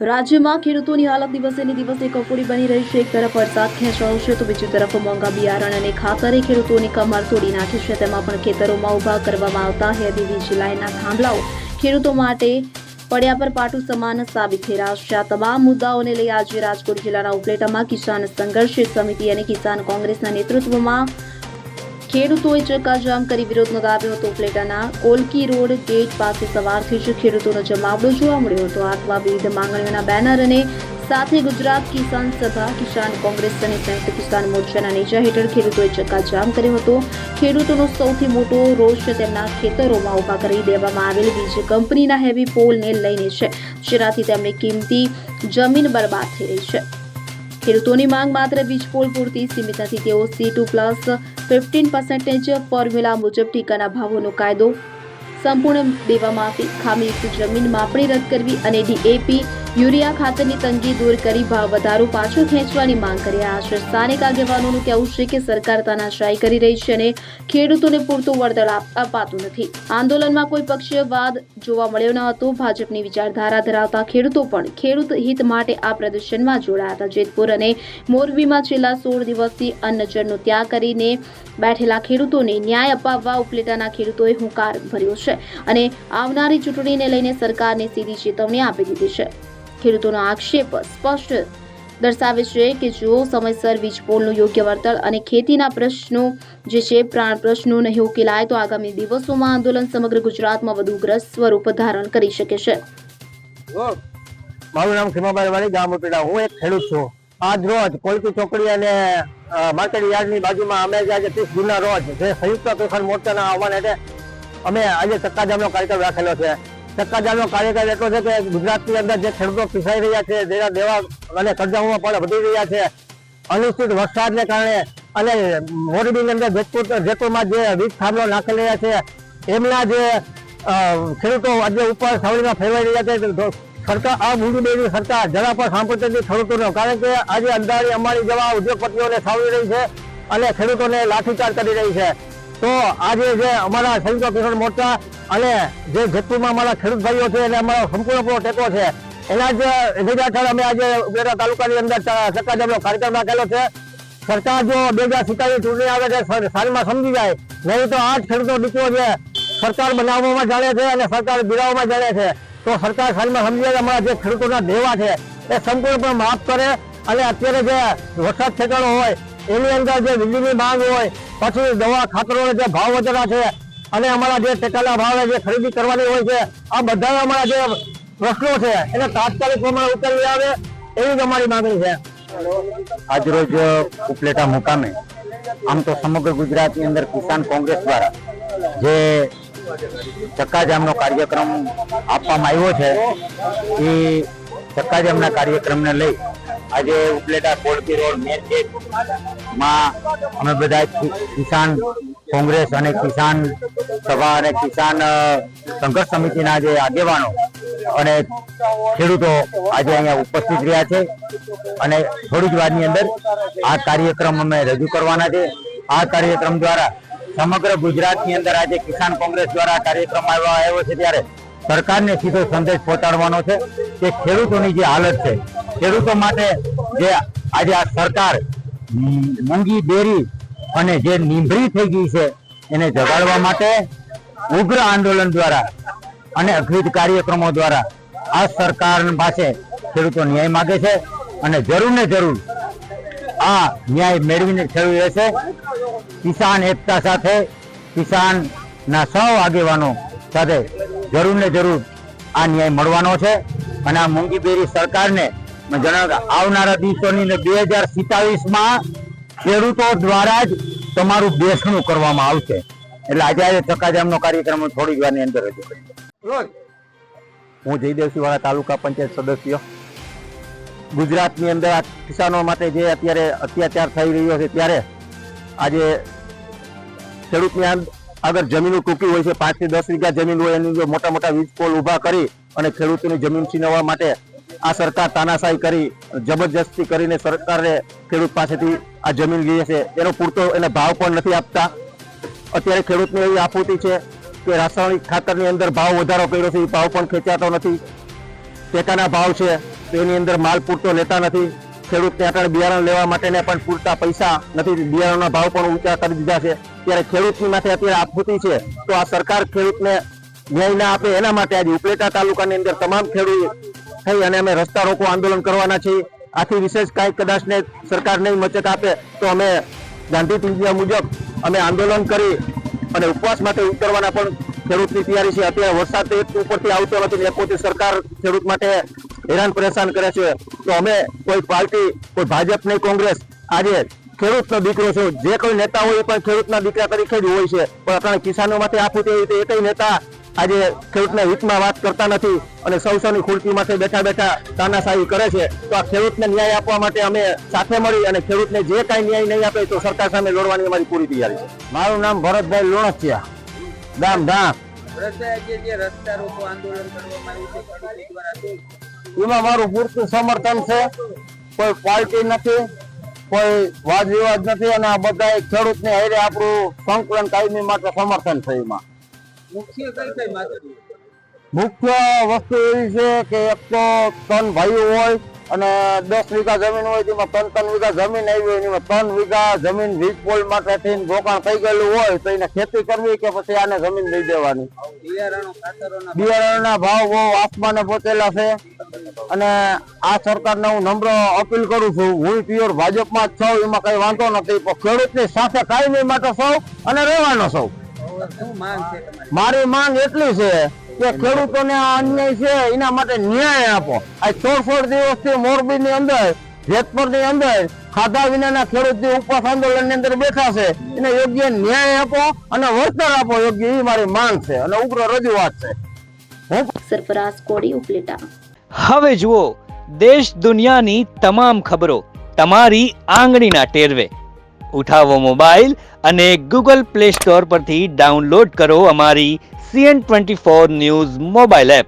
રાજ્યમાં ખેડૂતોની હાલત દિવસે ને દિવસે કફોડી બની રહી છે। એક તરફ વરસાદ ખેંચાયો છે તો બીજી તરફ મોંઘા બિયારણ અને ખાતરે ખેડૂતોની કમર તોડી નાખી છે। તેમાં પણ ખેતરોમાં ઊભા કરવામાં આવતા હેવી વીજ લાઇનના થાંભલાઓ ખેડૂતો માટે પડ્યા પર પાટું સમાન સાબિત થઈ રહ્યા છે। આ તમામ મુદ્દાઓને લઈ આજે રાજકોટ જિલ્લાના ઉપલેટામાં કિસાન સંઘર્ષ સમિતિ અને કિસાન કોંગ્રેસના નેતૃત્વમાં ખેડૂતોએ ચક્કાજામ કરી વિરોધ નોંધાવ્યો હતો। ઉપલેટાના કોલકી રોડ ગેટ પાસે સવારથી જ ખેડૂતોનો જમાવડો જોવા મળ્યો હતો। હાથમાં વિવિધ માંગણીઓના બેનર અને સાથે ગુજરાત કિસાન સભા, કિસાન કોંગ્રેસ અને સંયુક્ત કિસાન મોરચાના નેજા હેઠળ ખેડૂતોએ ચક્કાજામ કર્યો હતો। ખેડૂતોનો સૌથી મોટો રોષ તેમના ખેતરોમાં ઉભા કરી દેવામાં આવેલ વીજ કંપનીના હેવી પોલને લઈને છે, જેનાથી તેમની કિંમતી જમીન બરબાદ થઈ રહી છે। ખેડૂતોની માંગ માત્ર વીજ પોલ પૂરતી સીમિત નથી। તેઓ C2+15% ફોર્મ્યુલા મુજબ ટેકાના ભાવોનો કાયદો, સંપૂર્ણ દેવા માફી, ખામીયુક્ત જમીન માપણી રદ કરવી અને DAP યુરિયા ખાતરની તંગી દૂર કરી ભાવ વધારો પાછો ખેંચવાની માંગ કરી રહ્યા છે। સ્થાનિક આગેવાનોનું કહેવું છે કે સરકાર તાનાશાહી કરી રહી છે અને ખેડૂતોને પૂરતું વળતર અપાતું નથી। આંદોલનમાં કોઈ પક્ષવાદ જોવા મળ્યો ન હતો। ભાજપની વિચારધારા ધરાવતા ખેડૂતો પણ ખેડૂત હિત માટે આ પ્રદર્શનમાં જોડાયા હતા। જેતપુર અને મોરબીમાં છેલ્લા 16 દિવસથી અન્નજળનો ત્યાગ કરીને બેઠેલા ખેડૂતોને ન્યાય અપાવવા ઉપલેટાના ખેડૂતોએ હુંકાર ભર્યો છે અને આવનારી ચૂંટણીને લઈને સરકારને સીધી ચેતવણી આપી દીધી છે। ખેડૂતોનો આક્ષેપ સ્પષ્ટ દર્શાવે છે કે જો સમયસર વીજ પોલનું યોગ્ય વળતર અને ખેતીના પ્રશ્નો જે છે પ્રાણ પ્રશ્નો નહીં ઉકેલાય તો આગામી દિવસોમાં આંદોલન સમગ્ર ગુજરાતમાં વધુ ઉગ્ર સ્વરૂપ ધારણ કરી શકે છે। મારું નામ ખીમાભાઈ વાળી, ગામ ઉપલેટા। હું એક ખેડૂત છું। આજ રોજ કોલકી ચોકડી અને માર્કેટ યાર્ડની બાજુમાં અમે આજે 30 જૂનના રોજ જે સંયુક્ત કિસાન મોરચાના આહવાન હેઠે અમે આજે ચક્કાજામનો કાર્યક્રમ રાખેલો છે। ચક્કાજામનો કાર્યક્રમ એટલો છે કે ગુજરાતની અંદર જે ખેડૂતો પીસાઈ રહ્યા છે, જેના દેવા અને કરજાઓમાં પણ વધી રહ્યા છે, અનિશ્ચિત વરસાદને કારણે અને મોરબીની અંદર જેતપુરમાં જે વીજ થાંભલો નાખી રહ્યા છે, એમના જે ખેડૂતો આજે ઉપર સાવલીમાં ફેરવાઈ રહ્યા છે। સરકાર આ મૂડીની સરકાર જરા પણ સાંભળતી નથી ખેડૂતોનો, કારણ કે આજે અંધારી અમારી જેવા ઉદ્યોગપતિઓને સાવલી રહી છે અને ખેડૂતોને લાઠીચાર્જ કરી રહી છે। તો આજે જે અમારા સંયુક્ત કિસાન મોરચા અને જે જેતપુરમાં અમારા ખેડૂત ભાઈઓ છે એને અમારો સંપૂર્ણ ટેકો છે। એના જ હેઠળ અમે આજે ઉપલેટા તાલુકાની અંદર ચક્કાજામનો કાર્યક્રમ રાખેલો છે। સરકાર જો 2027 ચૂંટણી આવે છે સાલમાં સમજી જાય, નહીં તો 8 ખેડૂતો દીકરો છે સરકાર બનાવવામાં જાણે છે અને સરકાર બિરાવવામાં જાણે છે। તો સરકાર સાલમાં સમજી જાય અમારા જે ખેડૂતોના દેવા છે એ સંપૂર્ણપણે માફ કરે અને અત્યારે જે વરસાદ ખેંચાણો હોય એની અંદર જે વીજળીની માંગ હોય, પછી દવા ખાતરોના જે ભાવ વધારા છે અને અમારા જે ટેકાના ભાવે જે ખરીદી કરવાની હોય છે, આ બધા અમારા જે પ્રશ્નો છે એને તાત્કાલિક પ્રમાણે ઉકેલી આવે એવી જ અમારી માંગણી છે। આજરોજ ઉપલેટા મુકામે આમ તો સમગ્ર ગુજરાતની અંદર કિસાન કોંગ્રેસ દ્વારા જે ચક્કાજામનો કાર્યક્રમ આપવામાં આવ્યો છે, એ ચક્કાજામના કાર્યક્રમને લઈ આજે ઉપલેટા કોલકી રોડ મેન ગેટમાં અમે બધા કિસાન કોંગ્રેસ અને કિસાન સભા અને કિસાન સંઘર્ષ સમિતિના જે આગેવાનો અને ખેડૂતો આજે અહીંયા ઉપસ્થિત રહ્યા છે અને થોડી જ વારની અંદર આ કાર્યક્રમ અમે રજૂ કરવાના છે। આ કાર્યક્રમ દ્વારા સમગ્ર ગુજરાતની અંદર આજે કિસાન કોંગ્રેસ દ્વારા કાર્યક્રમ આવ્યો છે, ત્યારે સરકારને સીધો સંદેશ પહોંચાડવાનો છે કે ખેડૂતોની જે હાલત છે, ખેડૂતો માટે જે આજે આ સરકાર મૂંગી બેરી અને જે નીંભરી થઈ ગઈ છે એને જગાડવા માટે ઉગ્ર આંદોલન દ્વારા અને અઘવિત કાર્યક્રમો દ્વારા આ સરકાર પાસે ખેડૂતો ન્યાય માગે છે અને જરૂર ને જરૂર આ ન્યાય મેળવીને ખેડૂત રહેશે। કિસાન એકતા સાથે કિસાનના સૌ આગેવાનો સાથે જરૂર ને જરૂર આ ન્યાય મળવાનો છે અને આ મૂંગીબેરી સરકારને જણાવ આવનારા દિવસોની 2027માં ખેડૂતો દ્વારા જ તમારું બેસણું કરવામાં આવશે। એટલે આજે ચક્કાજામનો કાર્યક્રમ થોડી વારની અંદર રજૂ કરીશ। હું જયદેવસિંહ વાળા તાલુકા પંચાયત સદસ્ય। ગુજરાતની અંદર આ કિસાનો માટે જે અત્યારે અત્યાચાર થઈ રહ્યો છે, ત્યારે આજે ખેડૂતની આગળ જમીનો ટૂંકી હોય છે, 5 થી 10 વીઘા જમીન હોય, એની અંદર મોટા મોટા વીજ પોલ ઉભા કરી અને ખેડૂતોની જમીન છીનવવા માટે આ સરકાર તાનાશાહી કરી જબરજસ્તી કરીને સરકારે ખેડૂત પાસેથી આ જમીન લે છે। એનો પૂરતો એને ભાવ પણ નથી આપતા। અત્યારે ખેડૂતને એવી આપત્તિ છે કે રાસાયણિક ખાતરની અંદર ભાવ વધારો કર્યો છે, એ ભાવ પણ ખેંચાતો નથી। ટેકાના ભાવ છે તો એની અંદર માલ પૂરતો લેતા નથી. ખેડૂતને અત્યારે બિયારણ લેવા માટેને પણ પૂરતા પૈસા નથી, બિયારણના ભાવ પણ ઊંચા કરી દીધા છે. ત્યારે ખેડૂતની માથે અત્યારે આપત્તિ છે. તો આ સરકાર ખેડૂતને ન્યાય ના આપે એના માટે આજે ઉપલેટા તાલુકાની અંદર તમામ ખેડૂત થઈ અને અમે રસ્તા રોકો આંદોલન કરવાના છીએ. આથી વિશેષ કાંઈ કદાચ ને સરકાર નહીં મચત આપે તો અમે ગાંધી ટીંજિયા મુજબ અમે આંદોલન કરી અને ઉપવાસ માટે ઉતરવાના પણ ખેડૂતની તૈયારી છે. અત્યારે વરસાદ એક ઉપરથી આવતો નથી ને પોતે સરકાર ખેડૂત માટે હેરાન પરેશાન કરે છે. તો અમે કોઈ પાર્ટી, કોઈ ભાજપ નહીં કોંગ્રેસ, આજે ખેડૂતનો દીકરો છે. જે કોઈ નેતા હોય એ પણ ખેડૂતના દીકરા તરીકે જ હોય છે. પણ આપણે કિસાનો માટે આપવું તે એકય નેતા આજે ખેડૂતના હિતમાં વાત કરતા નથી અને સૌની ખુરશી માટે બેઠા બેઠા તાનાશાહી કરે છે. તો આ ખેડૂતને ન્યાય આપવા માટે અમે સાથે મળી અને ખેડૂતને જે કાંઈ ન્યાય નહીં આપે તો સરકાર સામે લડવાની અમારી પૂરી તૈયારી છે. મારું નામ ભરતભાઈ લુણસિયા, ગામ ધામ. એમાં મારું પૂરતું સમર્થન છે. કોઈ પાર્ટી નથી, કોઈ વાદ વિવાદ નથી અને આ બધા ખેડૂતને હારે આપણું સંકલન કાયમી માટે સમર્થન છે. એમાં મુખ્ય વસ્તુ એવી છે કે એક તો 3 ભાઈઓ હોય અને 10 વીઘા જમીન હોય, તેમાં 3 વીઘા જમીન આવી હોય, એમાં 3 વીઘા જમીન વીજ પોલ માટે થઈને રોકાણ થઈ ગયેલું હોય તો એને ખેતી કરવી કે પછી આને જમીન દઈ દેવાની. બિયારણના ભાવ બહુ આસમાને પહોંચેલા છે અને આ સરકારને હું નમ્ર અપીલ કરું છું. હું પ્યોર ભાજપમાં જ છું, એમાં કઈ વાંધો નથી, પણ ખેડૂતની સાથે કાયમી માટે સૌ અને રહેવાનો સૌ. મારી માંગ એટલી છે કે ખેડૂતોને અન્યાય છે એના માટે ન્યાય આપો. આ 16 દિવસથી મોરબીની અંદર, જેતપુરની અંદર ખાધા વિનાના ખેડૂત જે ઉપવાસ આંદોલનની અંદર બેઠા છે એને યોગ્ય ન્યાય આપો અને વળતર આપો યોગ્ય, એ મારી માંગ છે અને ઉગ્ર રજૂઆત છે. સરફરાઝ કોડી, ઉપલેટા. હવે જુઓ દેશ દુનિયાની તમામ ખબરો તમારી આંગળીના ટેરવે. ઉઠાવો મોબાઈલ અને ગૂગલ પ્લે સ્ટોર પરથી ડાઉનલોડ કરો અમારી CN24 ન્યૂઝ મોબાઈલ એપ.